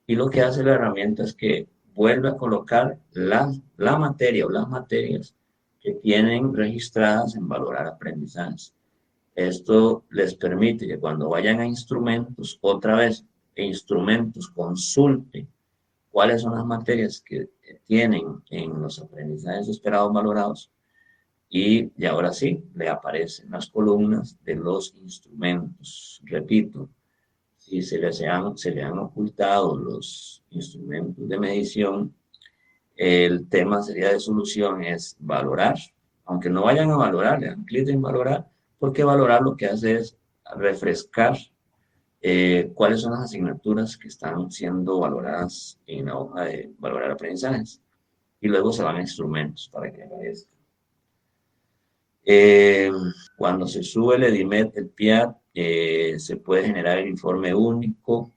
y lo que hace la herramienta es que vuelve a colocar la materia o las materias que tienen registradas en valorar aprendizajes. Esto les permite que cuando vayan a instrumentos, otra vez, instrumentos, consulte cuáles son las materias que tienen en los aprendizajes esperados valorados y ahora sí, le aparecen las columnas de los instrumentos. Repito, si se le han ocultado los instrumentos de medición, el tema sería de solución es valorar, aunque no vayan a valorar, le dan clic en valorar, porque valorar lo que hace es refrescar cuáles son las asignaturas que están siendo valoradas en la hoja de valorar aprendizajes. Y luego se van a instrumentos para que aparezca. Cuando se sube el EDIMED, el PIAD, se puede generar el informe único.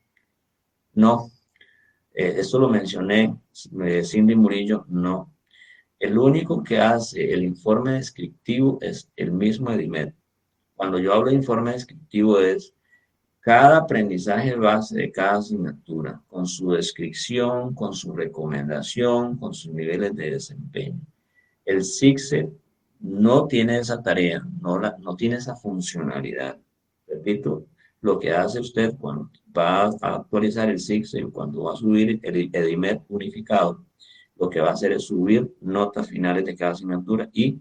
No, esto lo mencioné, Cindy Murillo, no. El único que hace el informe descriptivo es el mismo EDIMED. Cuando yo hablo de informe descriptivo es cada aprendizaje base de cada asignatura, con su descripción, con su recomendación, con sus niveles de desempeño. El SIGSET no tiene esa tarea, no tiene esa funcionalidad. Repito, lo que hace usted cuando va a actualizar el SIGSET, cuando va a subir el EDIMED unificado, lo que va a hacer es subir notas finales de cada asignatura y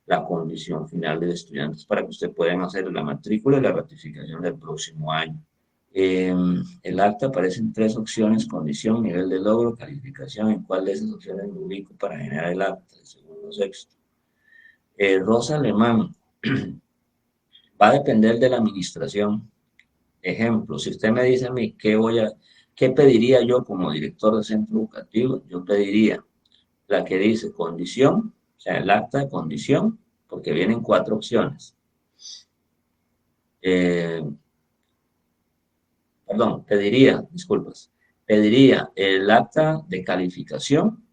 la condición final del estudiante para que usted pueda hacer la matrícula y la ratificación del próximo año. El acta aparecen tres opciones: condición, nivel de logro, calificación. ¿En cuál de esas opciones me ubico para generar el acta? El segundo, sexto. Rosa Alemán, va a depender de la administración. Ejemplo, si usted me dice a mí qué pediría yo como director de centro educativo, yo pediría la que dice condición, o sea, el acta de condición, porque vienen cuatro opciones. Perdón, pediría el acta de calificación,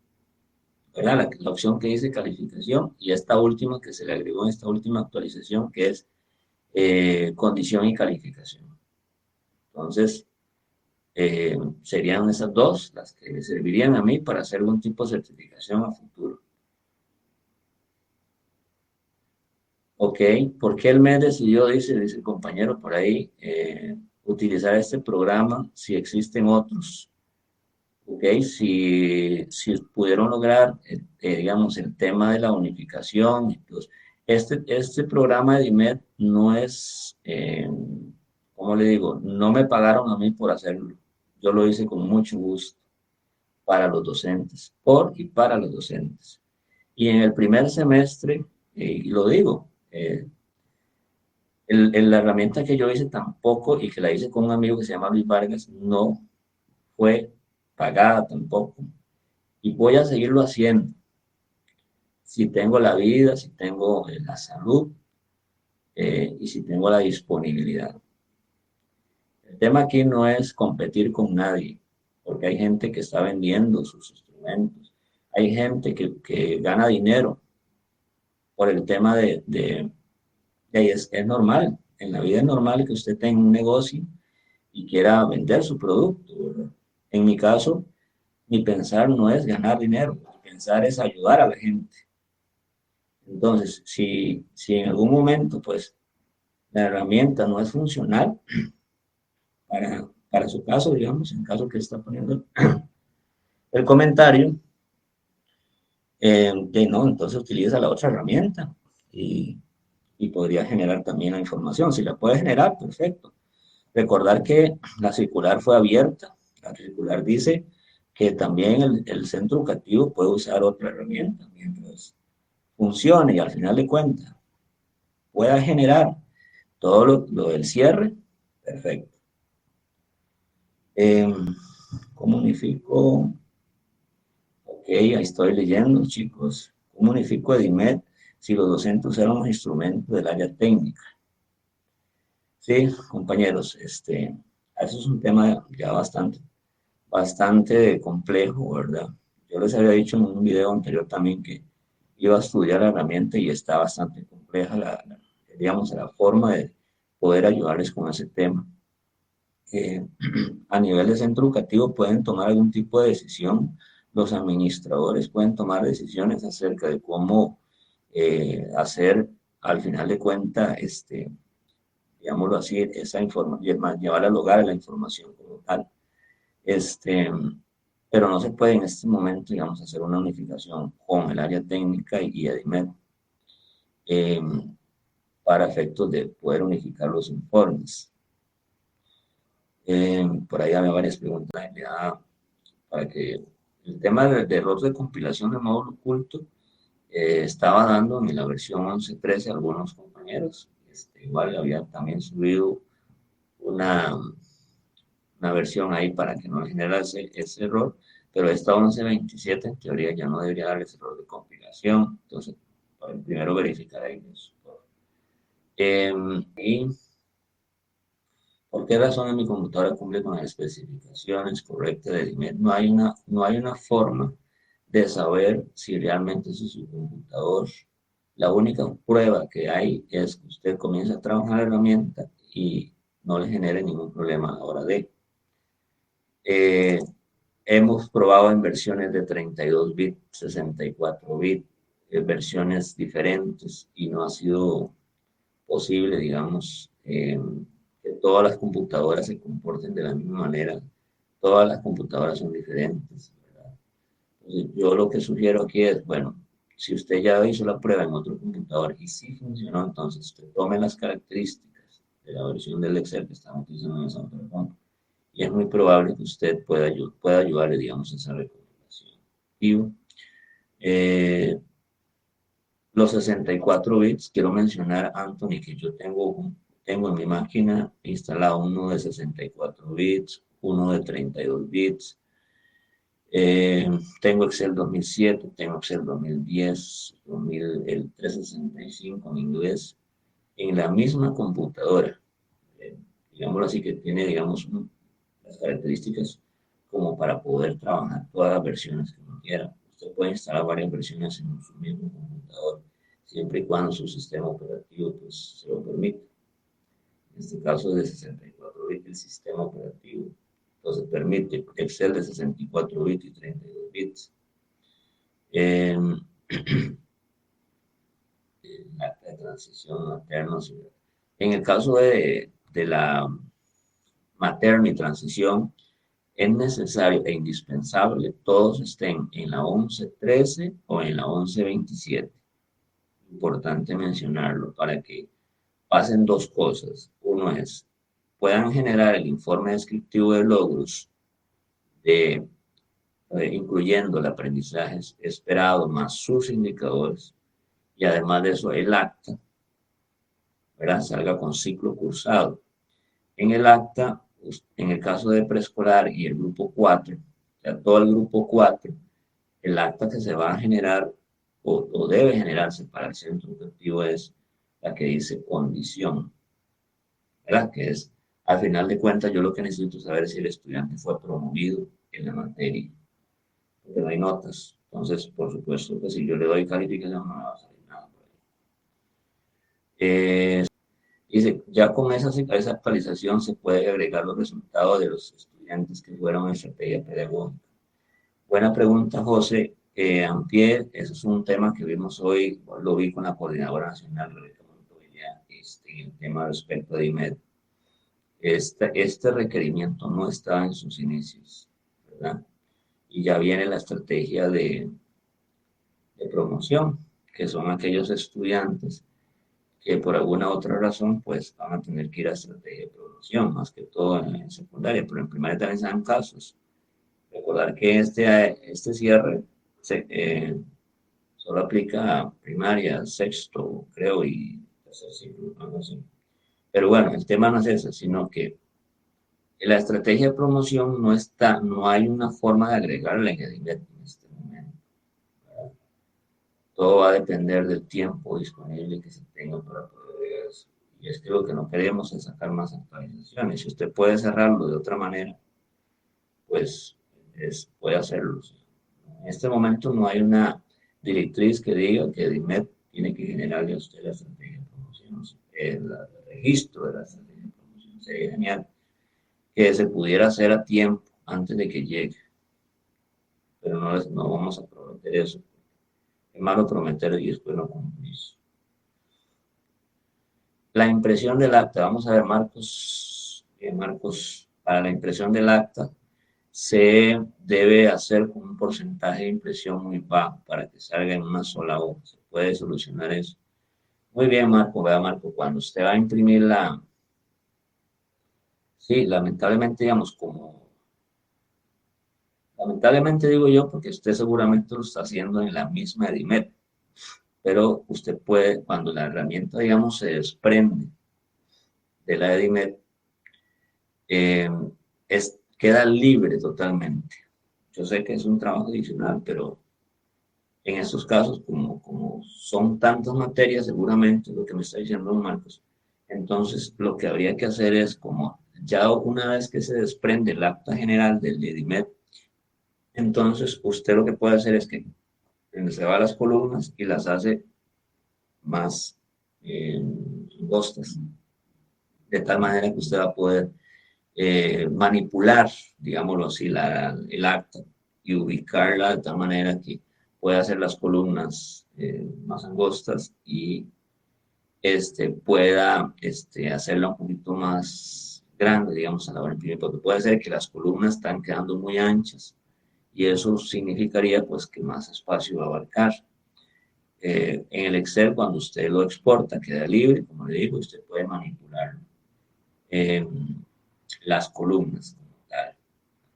¿verdad? La opción que dice calificación y esta última que se le agregó en esta última actualización que es condición y calificación. Entonces, Serían esas dos las que me servirían a mí para hacer algún tipo de certificación a futuro. Ok, ¿por qué el MES decidió, dice el compañero por ahí, utilizar este programa si existen otros? Ok, si pudieron lograr, digamos, el tema de la unificación, entonces, este programa de IMED no es, ¿cómo le digo? No me pagaron a mí por hacerlo. Yo lo hice con mucho gusto para los docentes, por y para los docentes. Y en el primer semestre, y lo digo, la herramienta que yo hice tampoco, y que la hice con un amigo que se llama Luis Vargas, no fue pagada tampoco. Y voy a seguirlo haciendo. Si tengo la vida, si tengo la salud y si tengo la disponibilidad. El tema aquí no es competir con nadie, porque hay gente que está vendiendo sus instrumentos. Hay gente que gana dinero por el tema es normal. En la vida es normal que usted tenga un negocio y quiera vender su producto, ¿verdad? En mi caso, mi pensar no es ganar dinero, mi pensar es ayudar a la gente. Entonces, si en algún momento, pues, la herramienta no es funcional para su caso, digamos, en caso que está poniendo el comentario, de no, entonces utiliza la otra herramienta y, y podría generar también la información. Si la puede generar, perfecto. Recordar que la circular fue abierta. La circular dice que también el centro educativo puede usar otra herramienta mientras funcione y al final de cuentas pueda generar todo lo del cierre, perfecto. Eh, ¿Cómo unifico? Ok, ahí estoy leyendo, chicos. ¿Cómo unifico Edimed si los docentes usaron los instrumentos del área técnica? Sí, compañeros, eso es un tema ya bastante complejo, ¿verdad? Yo les había dicho en un video anterior también que iba a estudiar la herramienta y está bastante compleja digamos, la forma de poder ayudarles con ese tema. Eh, a nivel de centro educativo pueden tomar algún tipo de decisión, los administradores pueden tomar decisiones acerca de cómo hacer, al final de cuentas, digámoslo así, esa información, llevar al hogar la información como tal. Este, pero no se puede en este momento, digamos, hacer una unificación con el área técnica y EDIMED eh, para efectos de poder unificar los informes. Por ahí había varias preguntas para que el tema de error de compilación de módulo oculto estaba dando en la versión 11.13 algunos compañeros. Igual había también subido una, una versión ahí para que no generase ese error, pero esta 11.27 en teoría ya no debería dar ese error de compilación. Entonces, primero verificar ahí eso. Y ¿por qué razón mi computadora cumple con las especificaciones correctas de IMED? No hay una forma de saber si realmente ese es su computador. La única prueba que hay es que usted comience a trabajar la herramienta y no le genere ningún problema a la hora de. Eh, Hemos probado en versiones de 32 bits, 64 bits, versiones diferentes y no ha sido posible, digamos, que todas las computadoras se comporten de la misma manera. Todas las computadoras son diferentes, ¿verdad? Entonces, yo lo que sugiero aquí es, bueno, si usted ya hizo la prueba en otro computador y sí funcionó, entonces usted tome las características de la versión del Excel que estamos utilizando en esa otra computadora y es muy probable que usted pueda ayudarle, digamos, a esa recomendación. Y eh, los 64 bits, quiero mencionar, Anthony, que yo tengo en mi máquina instalado uno de 64 bits, uno de 32 bits. Tengo Excel 2007, tengo Excel 2010, el 365 en inglés, en la misma computadora. Eh, Digámoslo así, que tiene, digamos, las características como para poder trabajar todas las versiones que uno quiera. Usted puede instalar varias versiones en su mismo computador, siempre y cuando su sistema operativo pues, se lo permita. En este caso es de 64 bits el sistema operativo. Entonces permite Excel de 64 bits y 32 bits. El acta de transición materno. En el caso de la materna y transición, es necesario e indispensable todos estén en la 1113 o en la 1127. Importante mencionarlo para que pasen dos cosas. Uno es, puedan generar el informe descriptivo de logros, de, incluyendo el aprendizaje esperado más sus indicadores, y además de eso el acta, ¿verdad? Salga con ciclo cursado. En el acta, en el caso de preescolar y el grupo 4, o sea, todo el grupo 4, el acta que se va a generar o debe generarse para el centro educativo es la que dice condición, ¿verdad? Que es, al final de cuentas, yo lo que necesito saber es si el estudiante fue promovido en la materia, porque no hay notas. Entonces, por supuesto que si yo le doy calificación, no me va a salir nada por ahí. Dice, ya con esa actualización se puede agregar los resultados de los estudiantes que fueron en estrategia pedagógica. Buena pregunta, José. Ampier, eso es un tema que vimos hoy, lo vi con la Coordinadora Nacional, Rebeca Montoya, el tema respecto de IMED. Este requerimiento no está en sus inicios, ¿verdad? Y ya viene la estrategia de promoción, que son aquellos estudiantes que por alguna otra razón, pues van a tener que ir a estrategia de promoción, más que todo en secundaria, pero en primaria también se dan casos. Recordar que este cierre solo aplica a primaria, sexto, creo, y tercer ciclo, algo así. Pero bueno, el tema no es ese, sino que la estrategia de promoción no está, no hay una forma de agregarla en el INET en este momento, ¿verdad? Todo va a depender del tiempo disponible que se tenga para poder agregar eso. Y es que lo que no queremos es sacar más actualizaciones. Si usted puede cerrarlo de otra manera, pues puede hacerlo. En este momento no hay una directriz que diga que DIMED tiene que generarle a usted la estrategia de promoción, el registro de la estrategia de promoción. Sería genial que se pudiera hacer a tiempo antes de que llegue, pero no vamos a prometer eso. Es malo prometer y después no cumplir. La impresión del acta, vamos a ver, Marcos, Marcos, para la impresión del acta se debe hacer con un porcentaje de impresión muy bajo para que salga en una sola hoja. Se puede solucionar eso. Muy bien, Marco, vea, Marco, cuando usted va a imprimir sí, lamentablemente, digamos, lamentablemente digo yo, porque usted seguramente lo está haciendo en la misma Edimet, pero usted puede, cuando la herramienta, digamos, se desprende de la Edimet, eh, queda libre totalmente. Yo sé que es un trabajo adicional, pero en estos casos, como son tantas materias, seguramente lo que me está diciendo Marcos, entonces lo que habría que hacer es como ya una vez que se desprende el acta general del EDIMED, entonces usted lo que puede hacer es que se va a las columnas y las hace más angostas, de tal manera que usted va a poder manipular, digámoslo así, el acta y ubicarla de tal manera que pueda hacer las columnas más angostas y pueda hacerla un poquito más grande, digamos, a la hora de imprimir, porque puede ser que las columnas están quedando muy anchas y eso significaría pues que más espacio va a abarcar. En el Excel, cuando usted lo exporta, queda libre, como le digo, usted puede manipularlo. Eh, las columnas, la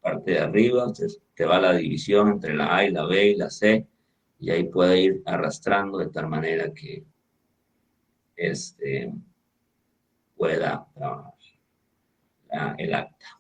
parte de arriba, te va la división entre la A y la B y la C, y ahí puede ir arrastrando de tal manera que pueda trabajar el acta.